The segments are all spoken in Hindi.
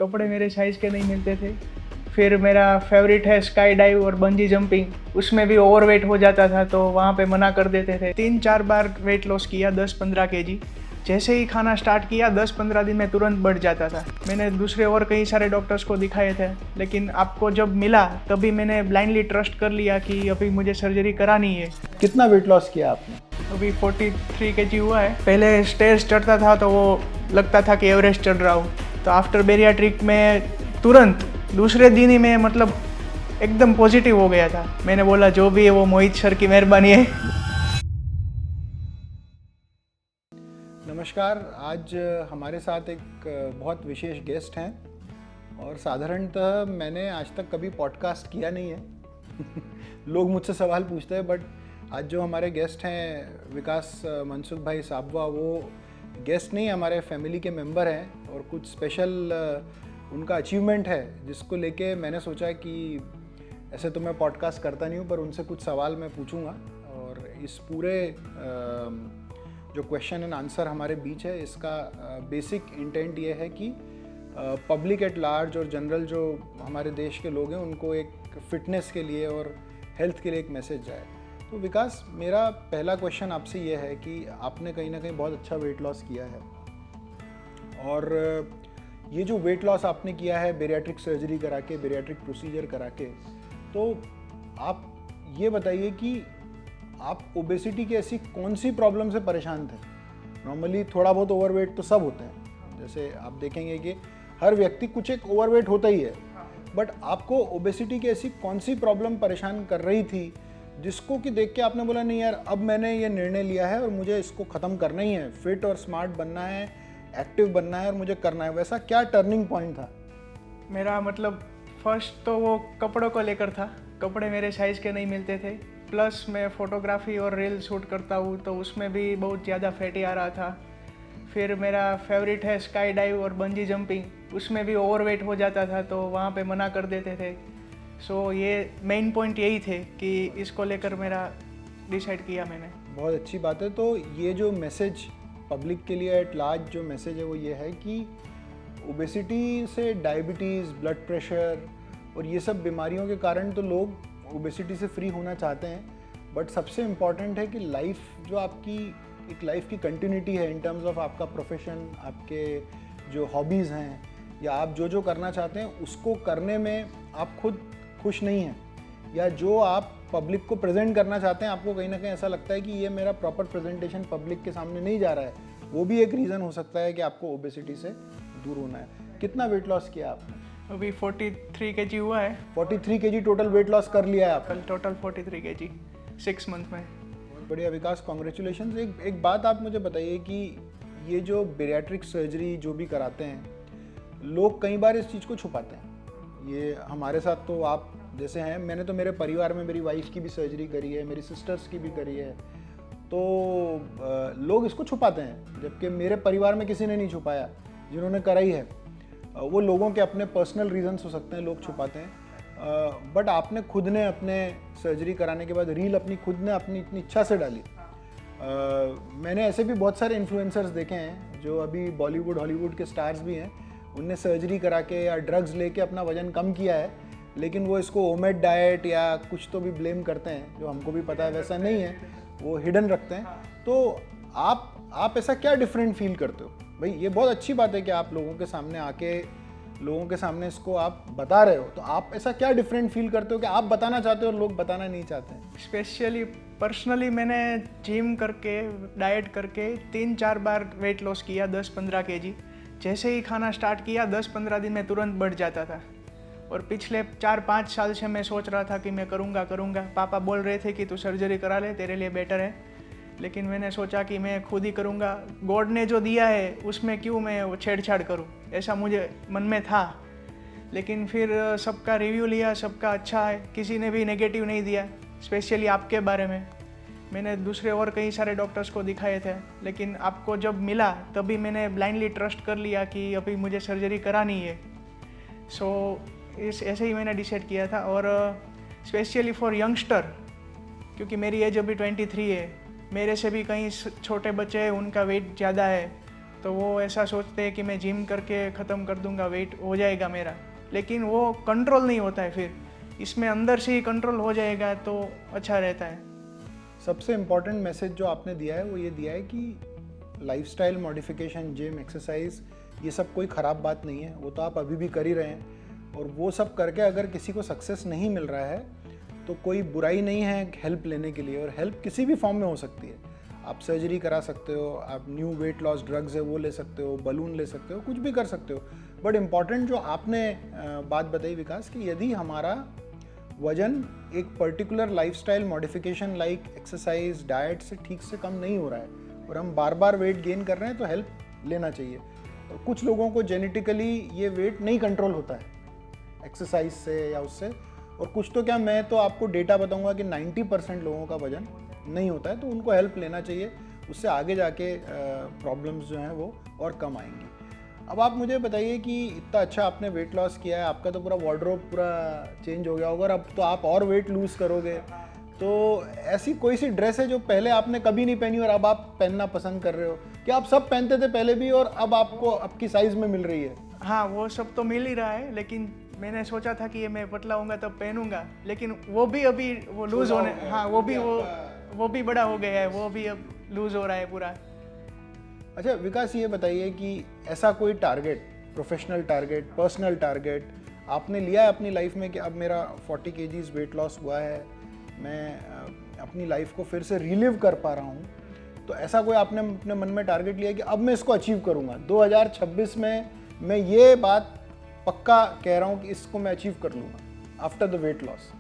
कपड़े मेरे साइज़ के नहीं मिलते थे। फिर मेरा फेवरेट है स्काई डाइव और बंजी जंपिंग, उसमें भी ओवरवेट हो जाता था तो वहाँ पे मना कर देते थे। 3-4 बार वेट लॉस किया 10-15 केजी। जैसे ही खाना स्टार्ट किया 10-15 दिन में तुरंत बढ़ जाता था। मैंने दूसरे और कई सारे डॉक्टर्स को दिखाए थे, लेकिन आपको जब मिला तभी मैंने ब्लाइंडली ट्रस्ट कर लिया कि अभी मुझे सर्जरी करानी है। कितना वेट लॉस किया आपने? अभी 43 केजी हुआ है। पहले स्टेयर्स चढ़ता था तो वो लगता था कि एवरेस्ट चढ़ रहा हूँ, तो आफ्टर बेरियाट्रिक में तुरंत दूसरे दिन ही मैं मतलब एकदम पॉजिटिव हो गया था। मैंने बोला जो भी है वो मोहित सर की मेहरबानी है। नमस्कार। आज हमारे साथ एक बहुत विशेष गेस्ट हैं और साधारणतः मैंने आज तक कभी पॉडकास्ट किया नहीं है। लोग मुझसे सवाल पूछते हैं, बट आज जो हमारे गेस्ट हैं विकास मनसुख भाई साबवा, वो गेस्ट नहीं, हमारे फैमिली के मेंबर हैं और कुछ स्पेशल उनका अचीवमेंट है जिसको लेके मैंने सोचा कि ऐसे तो मैं पॉडकास्ट करता नहीं हूँ, पर उनसे कुछ सवाल मैं पूछूंगा। और इस पूरे जो क्वेश्चन एंड आंसर हमारे बीच है, इसका बेसिक इंटेंट ये है कि पब्लिक एट लार्ज और जनरल जो हमारे देश के लोग हैं उनको एक फिटनेस के लिए और हेल्थ के लिए एक मैसेज जाए। तो विकास, मेरा पहला क्वेश्चन आपसे ये है कि आपने कहीं ना कहीं बहुत अच्छा वेट लॉस किया है, और ये जो वेट लॉस आपने किया है बेरियाट्रिक सर्जरी करा के, बेरियाट्रिक प्रोसीजर करा के, तो आप ये बताइए कि आप ओबेसिटी की ऐसी कौन सी प्रॉब्लम से परेशान थे? नॉर्मली थोड़ा बहुत ओवरवेट तो सब होते हैं, जैसे आप देखेंगे कि हर व्यक्ति कुछ एक ओवरवेट होता ही है, बट आपको ओबेसिटी की ऐसी कौन सी प्रॉब्लम परेशान कर रही थी जिसको कि देख के आपने बोला नहीं यार, अब मैंने ये निर्णय लिया है और मुझे इसको ख़त्म करना ही है, फिट और स्मार्ट बनना है, एक्टिव बनना है और मुझे करना है? वैसा क्या टर्निंग पॉइंट था? मेरा मतलब फर्स्ट तो वो कपड़ों को लेकर था। कपड़े मेरे साइज़ के नहीं मिलते थे, प्लस मैं फ़ोटोग्राफी और रील शूट करता हूँ तो उसमें भी बहुत ज़्यादा फैटी आ रहा था। फिर मेरा फेवरेट है स्काई डाइव और बंजी जंपिंग, उसमें भी ओवरवेट हो जाता था तो वहाँ पे मना कर देते थे। सो ये मेन पॉइंट यही थे कि इसको लेकर मेरा डिसाइड किया मैंने। बहुत अच्छी बात है। तो ये जो मैसेज पब्लिक के लिए एट लार्ज जो मैसेज है वो ये है कि ओबेसिटी से डायबिटीज़, ब्लड प्रेशर और ये सब बीमारियों के कारण तो लोग ओबेसिटी से फ्री होना चाहते हैं, बट सबसे इम्पॉर्टेंट है कि लाइफ जो आपकी एक लाइफ की कंटिन्यूटी है इन टर्म्स ऑफ आपका प्रोफेशन, आपके जो हॉबीज़ हैं या आप जो जो करना चाहते हैं उसको करने में आप खुद खुश नहीं हैं, या जो आप पब्लिक को प्रेजेंट करना चाहते हैं आपको कहीं ना कहीं ऐसा लगता है कि ये मेरा प्रॉपर प्रेजेंटेशन पब्लिक के सामने नहीं जा रहा है, वो भी एक रीज़न हो सकता है कि आपको ओबेसिटी से दूर होना है। कितना वेट लॉस किया आपने? अभी 43 केजी हुआ है। 43 केजी टोटल वेट लॉस कर लिया है आपने? टोटल 43 केजी 6 मंथ में। बहुत बढ़िया विकास, कॉन्ग्रेचुलेशन। एक बात आप मुझे बताइए कि ये जो बेरियाट्रिक सर्जरी जो भी कराते हैं, लोग कई बार इस चीज़ को छुपाते हैं। ये हमारे साथ तो आप जैसे हैं, मैंने तो मेरे परिवार में मेरी वाइफ की भी सर्जरी करी है, मेरी सिस्टर्स की भी करी है, तो लोग इसको छुपाते हैं, जबकि मेरे परिवार में किसी ने नहीं छुपाया जिन्होंने कराई है। वो लोगों के अपने पर्सनल रीजंस हो सकते हैं, लोग छुपाते हैं, बट आपने खुद ने अपने सर्जरी कराने के बाद रील अपनी खुद ने अपनी इतनी इच्छा से डाली। मैंने ऐसे भी बहुत सारे इन्फ्लुएंसर्स देखे हैं जो अभी बॉलीवुड हॉलीवुड के स्टार्स भी हैं, उनने सर्जरी करा के या ड्रग्स लेके अपना वजन कम किया है, लेकिन वो इसको होममेड डाइट या कुछ तो भी ब्लेम करते हैं, जो हमको भी पता है वैसा नहीं है, वो हिडन रखते हैं। तो आप ऐसा क्या डिफरेंट फील करते हो? भाई ये बहुत अच्छी बात है कि आप लोगों के सामने आके लोगों के सामने इसको आप बता रहे हो, तो आप ऐसा क्या डिफरेंट फील करते हो कि आप बताना चाहते हो और लोग बताना नहीं चाहते हैं? स्पेशली पर्सनली मैंने जिम करके डाइट करके 3-4 बार वेट लॉस किया 10-15 केजी। जैसे ही खाना स्टार्ट किया 10-15 दिन में तुरंत बढ़ जाता था, और पिछले 4-5 साल से मैं सोच रहा था कि मैं करूँगा। पापा बोल रहे थे कि तू सर्जरी करा ले, तेरे लिए बेटर है, लेकिन मैंने सोचा कि मैं खुद ही करूँगा। गॉड ने जो दिया है उसमें क्यों मैं वो छेड़छाड़ करूँ, ऐसा मुझे मन में था। लेकिन फिर सबका रिव्यू लिया, सबका अच्छा है, किसी ने भी नेगेटिव नहीं दिया। स्पेशली आपके बारे में मैंने दूसरे और कई सारे डॉक्टर्स को दिखाए थे, लेकिन आपको जब मिला तभी मैंने ब्लाइंडली ट्रस्ट कर लिया कि अभी मुझे सर्जरी करानी है। सो ऐसे ही मैंने डिसाइड किया था। और स्पेशली फॉर यंगस्टर, क्योंकि मेरी एज अभी 23 है, मेरे से भी कई छोटे बच्चे हैं, उनका वेट ज़्यादा है, तो वो ऐसा सोचते हैं कि मैं जिम करके ख़त्म कर दूंगा, वेट हो जाएगा मेरा, लेकिन वो कंट्रोल नहीं होता है। फिर इसमें अंदर से ही कंट्रोल हो जाएगा तो अच्छा रहता है। सबसे इम्पॉर्टेंट मैसेज जो आपने दिया है वो ये दिया है कि लाइफस्टाइल मॉडिफिकेशन, जिम, एक्सरसाइज, ये सब कोई ख़राब बात नहीं है, वो तो आप अभी भी कर ही रहे हैं। और वो सब करके अगर किसी को सक्सेस नहीं मिल रहा है तो कोई बुराई नहीं है हेल्प लेने के लिए, और हेल्प किसी भी फॉर्म में हो सकती है। आप सर्जरी करा सकते हो, आप न्यू वेट लॉस ड्रग्स है वो ले सकते हो, बलून ले सकते हो, कुछ भी कर सकते हो। बट इम्पॉर्टेंट जो आपने बात बताई विकास, कि यदि हमारा वजन एक particular lifestyle modification like exercise, diet से ठीक से कम नहीं हो रहा है और हम बार बार वेट गेन कर रहे हैं तो हेल्प लेना चाहिए। और कुछ लोगों को जेनेटिकली ये वेट नहीं कंट्रोल होता है एक्सरसाइज से या उससे, और कुछ तो क्या, मैं तो आपको डेटा बताऊंगा कि 90% लोगों का वजन नहीं होता है, तो उनको हेल्प लेना चाहिए। उससे आगे जाके प्रॉब्लम्स जो हैं वो और कम आएंगी। अब आप मुझे बताइए कि इतना अच्छा आपने वेट लॉस किया है, आपका तो पूरा वार्डरोब पूरा चेंज हो गया होगा, और अब तो आप और वेट लूज़ करोगे, तो ऐसी कोई सी ड्रेस है जो पहले आपने कभी नहीं पहनी और अब आप पहनना पसंद कर रहे हो, कि आप सब पहनते थे पहले भी और अब आपको आपकी साइज़ में मिल रही है? हाँ, वो सब तो मिल ही रहा है, लेकिन मैंने सोचा था कि ये मैं पतला होऊंगा तब पहनूंगा, लेकिन वो भी अभी वो लूज़ होने, हाँ वो भी बड़ा हो गया है, वो भी अब लूज़ हो रहा है पूरा। अच्छा विकास, ये बताइए कि ऐसा कोई target, professional target, personal target आपने लिया है अपनी लाइफ में कि अब मेरा 40 kgs वेट लॉस हुआ है, मैं अपनी लाइफ को फिर से रिलिव कर पा रहा हूँ, तो ऐसा कोई आपने अपने मन में टारगेट लिया कि अब मैं इसको अचीव करूँगा 2026 में, मैं ये बात पक्का कह रहा हूँ कि इसको मैं अचीव कर लूँगा after the weight loss?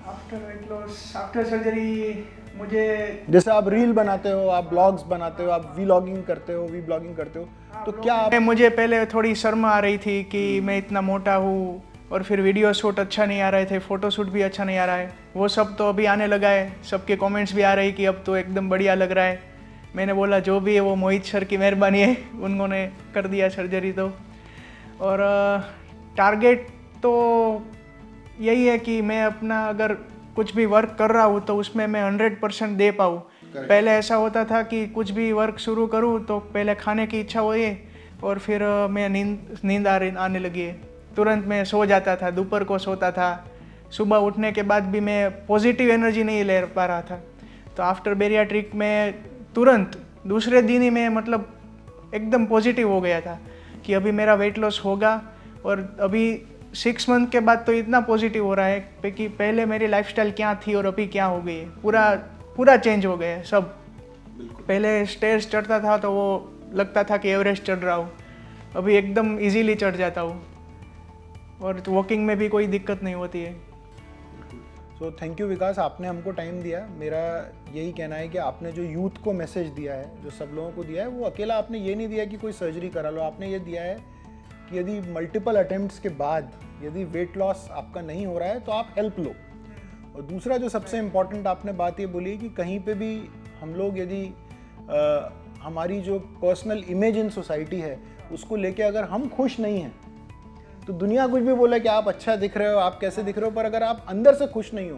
After weight loss, after surgery, मुझे जैसे आप रील बनाते हो, आप ब्लॉग्स बनाते हो, आप वीलॉगिंग करते हो, वी-ब्लॉगिंग करते हो, तो क्या आप... मुझे पहले थोड़ी शर्म आ रही थी कि मैं इतना मोटा हूँ, और फिर वीडियो शूट अच्छा नहीं आ रहे थे, फोटो शूट भी अच्छा नहीं आ रहा है, वो सब तो अभी आने लगा है, सबके कमेंट्स भी आ रहे हैं कि अब तो एकदम बढ़िया लग रहा है। मैंने बोला जो भी है वो मोहित सर की मेहरबानी है, उन्होंने कर दिया सर्जरी तो। और टारगेट तो यही है कि मैं अपना अगर कुछ भी वर्क कर रहा हूँ तो उसमें मैं 100% दे पाऊँ। पहले ऐसा होता था कि कुछ भी वर्क शुरू करूँ तो पहले खाने की इच्छा हुई और फिर मैं नींद आने लगी है, तुरंत मैं सो जाता था, दोपहर को सोता था, सुबह उठने के बाद भी मैं पॉजिटिव एनर्जी नहीं ले पा रहा था। तो आफ्टर बेरियाट्रिक में तुरंत दूसरे दिन ही मैं मतलब एकदम पॉजिटिव हो गया था कि अभी मेरा वेट लॉस होगा। और अभी 6 मंथ के बाद तो इतना पॉजिटिव हो रहा है कि पहले मेरी लाइफस्टाइल क्या थी और अभी क्या हो गई है, पूरा चेंज हो गया है सब। पहले स्टेयर्स चढ़ता था तो वो लगता था कि एवरेस्ट चढ़ रहा हूँ, अभी एकदम इजीली चढ़ जाता हूँ और वॉकिंग में भी कोई दिक्कत नहीं होती है। सो थैंक यू विकास, आपने हमको टाइम दिया। मेरा यही कहना है कि आपने जो यूथ को मैसेज दिया है, जो सब लोगों को दिया है, वो अकेला आपने ये नहीं दिया कि कोई सर्जरी करा लो, आपने ये दिया है कि यदि मल्टीपल अटेम्प्ट्स के बाद यदि वेट लॉस आपका नहीं हो रहा है तो आप हेल्प लो। और दूसरा जो सबसे इम्पॉर्टेंट आपने बात ये बोली कि कहीं पे भी हम लोग यदि हमारी जो पर्सनल इमेज इन सोसाइटी है उसको लेके अगर हम खुश नहीं हैं, तो दुनिया कुछ भी बोले कि आप अच्छा दिख रहे हो, आप कैसे दिख रहे हो, पर अगर आप अंदर से खुश नहीं हो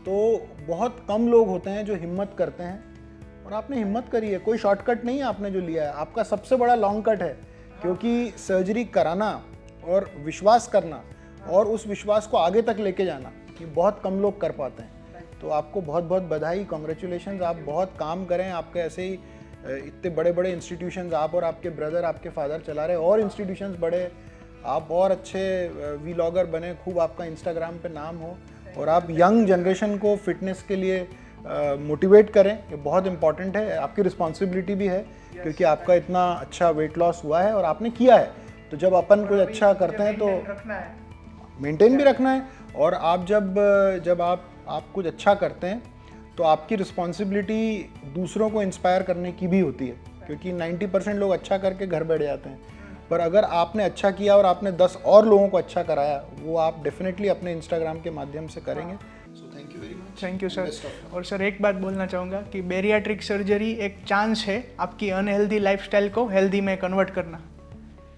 तो बहुत कम लोग होते हैं जो हिम्मत करते हैं। और आपने हिम्मत करी है, कोई शॉर्टकट नहीं है आपने जो लिया है, आपका सबसे बड़ा लॉन्ग कट है, क्योंकि सर्जरी कराना और विश्वास करना और उस विश्वास को आगे तक लेके जाना ये बहुत कम लोग कर पाते हैं। तो आपको बहुत बहुत बधाई, कॉन्ग्रेचुलेशंस, आप बहुत काम करें, आपके ऐसे ही इतने बड़े बड़े इंस्टीट्यूशंस आप और आपके ब्रदर, आपके फादर चला रहे, और इंस्टीट्यूशंस बड़े, आप और अच्छे वीलॉगर बने, खूब आपका इंस्टाग्राम पे नाम हो, और आप यंग जनरेशन को फिटनेस के लिए मोटिवेट करें, ये बहुत इंपॉर्टेंट है, आपकी रिस्पॉन्सिबिलिटी भी है, क्योंकि आपका इतना अच्छा वेट लॉस हुआ है और आपने किया है। तो जब अपन कुछ अच्छा करते हैं तो मेंटेन भी रखना है, और आप जब आप कुछ अच्छा करते हैं तो आपकी रिस्पॉन्सिबिलिटी दूसरों को इंस्पायर करने की भी होती है, क्योंकि 90% लोग अच्छा करके घर बैठ जाते हैं, पर अगर आपने अच्छा किया और आपने 10 और लोगों को अच्छा कराया, वो आप डेफिनेटली अपने इंस्टाग्राम के माध्यम से करेंगे। So thank you very much. Thank you sir. और सर एक बात बोलना चाहूँगा कि बेरियाट्रिक सर्जरी एक चांस है आपकी अनहेल्दी लाइफस्टाइल को हेल्दी में कन्वर्ट करना,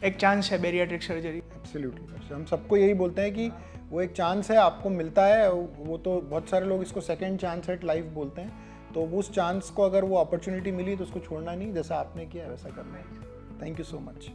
एक चांस है बेरियाट्रिक सर्जरी। एब्सोल्युटली, हम सबको यही बोलते हैं कि वो एक चांस है, आपको मिलता है, वो तो बहुत सारे लोग इसको सेकंड चांस एट लाइफ बोलते हैं। तो उस चांस को अगर वो अपॉर्चुनिटी मिली तो उसको छोड़ना नहीं, जैसा आपने किया वैसा करना है। Thank you so much.